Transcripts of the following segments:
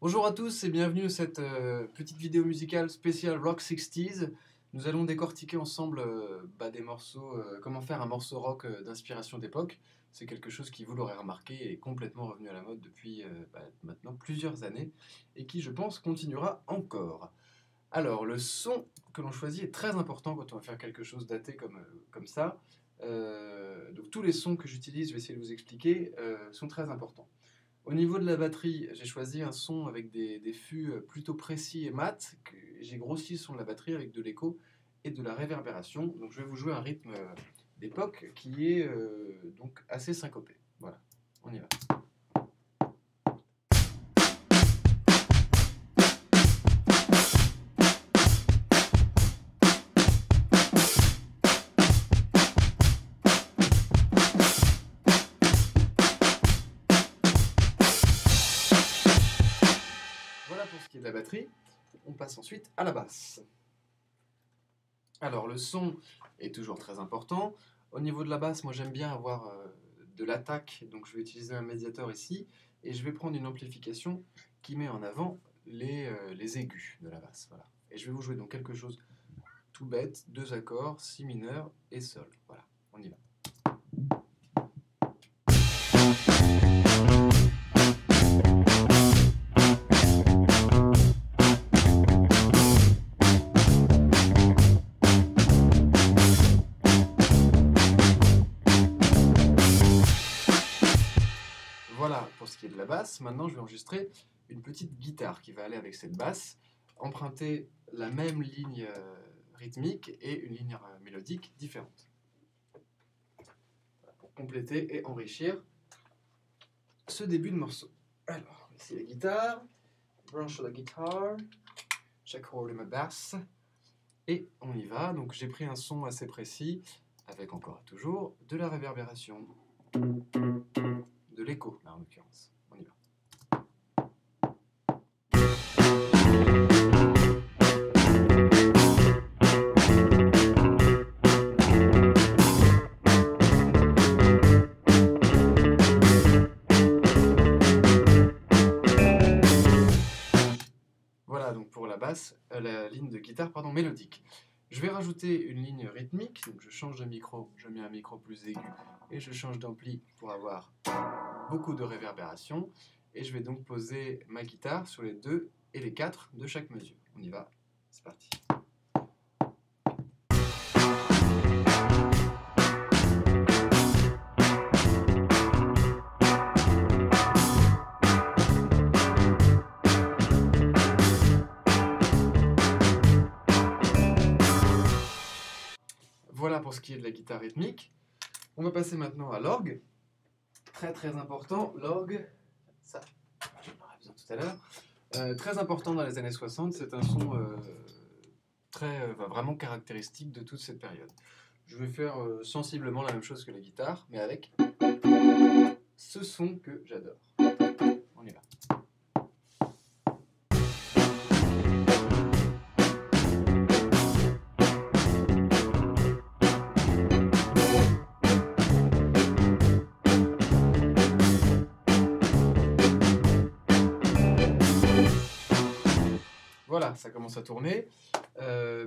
Bonjour à tous et bienvenue à cette petite vidéo musicale spéciale Rock 60s. Nous allons décortiquer ensemble des morceaux, comment faire un morceau rock d'inspiration d'époque. C'est quelque chose qui, vous l'aurez remarqué, est complètement revenu à la mode depuis maintenant plusieurs années et qui, je pense, continuera encore. Alors, le son que l'on choisit est très important quand on va faire quelque chose daté comme ça. Donc tous les sons que j'utilise, je vais essayer de vous expliquer, sont très importants. Au niveau de la batterie, j'ai choisi un son avec des fûts plutôt précis et mat. J'ai grossi le son de la batterie avec de l'écho et de la réverbération. Donc je vais vous jouer un rythme d'époque qui est donc assez syncopé. Voilà, on y va. Voilà pour ce qui est de la batterie. On passe ensuite à la basse. Alors le son est toujours très important. Au niveau de la basse, moi j'aime bien avoir de l'attaque, donc je vais utiliser un médiator ici, et je vais prendre une amplification qui met en avant les aigus de la basse. Voilà. Et je vais vous jouer donc quelque chose tout bête, deux accords, si mineur et sol. Voilà, on y va. Voilà pour ce qui est de la basse. Maintenant, je vais enregistrer une petite guitare qui va aller avec cette basse, emprunter la même ligne rythmique et une ligne mélodique différente. Voilà, pour compléter et enrichir ce début de morceau. Alors, ici la guitare, branche la guitare, j'accorde ma basse, et on y va. Donc j'ai pris un son assez précis, avec encore et toujours de la réverbération, de l'écho là en l'occurrence. On y va. Voilà donc pour la basse, la ligne de guitare mélodique. Je vais rajouter une ligne rythmique, donc je change de micro, je mets un micro plus aigu et je change d'ampli pour avoir beaucoup de réverbération. Et je vais donc poser ma guitare sur les 2 et les 4 de chaque mesure. On y va, c'est parti. Voilà pour ce qui est de la guitare rythmique. On va passer maintenant à l'orgue. Très très important, l'orgue, ça, j'en aurai besoin tout à l'heure. Très important dans les années 60, c'est un son vraiment caractéristique de toute cette période. Je vais faire sensiblement la même chose que la guitare, mais avec ce son que j'adore. On y va. Voilà, ça commence à tourner.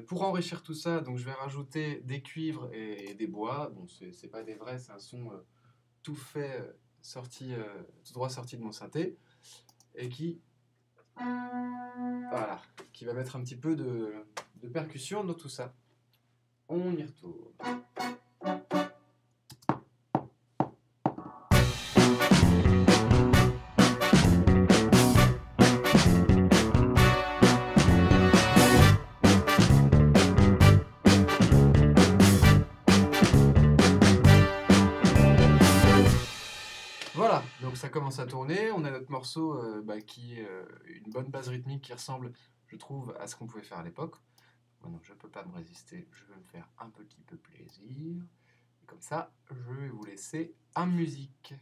Pour enrichir tout ça, donc je vais rajouter des cuivres et des bois. Bon, c'est pas des vrais, c'est un son tout fait, tout droit sorti de mon synthé, et voilà, qui va mettre un petit peu de percussion dans tout ça. On y retourne. Voilà, donc ça commence à tourner, on a notre morceau qui est une bonne base rythmique qui ressemble, je trouve, à ce qu'on pouvait faire à l'époque. Moi non, je ne peux pas me résister, je vais me faire un petit peu plaisir. Et comme ça, je vais vous laisser en musique.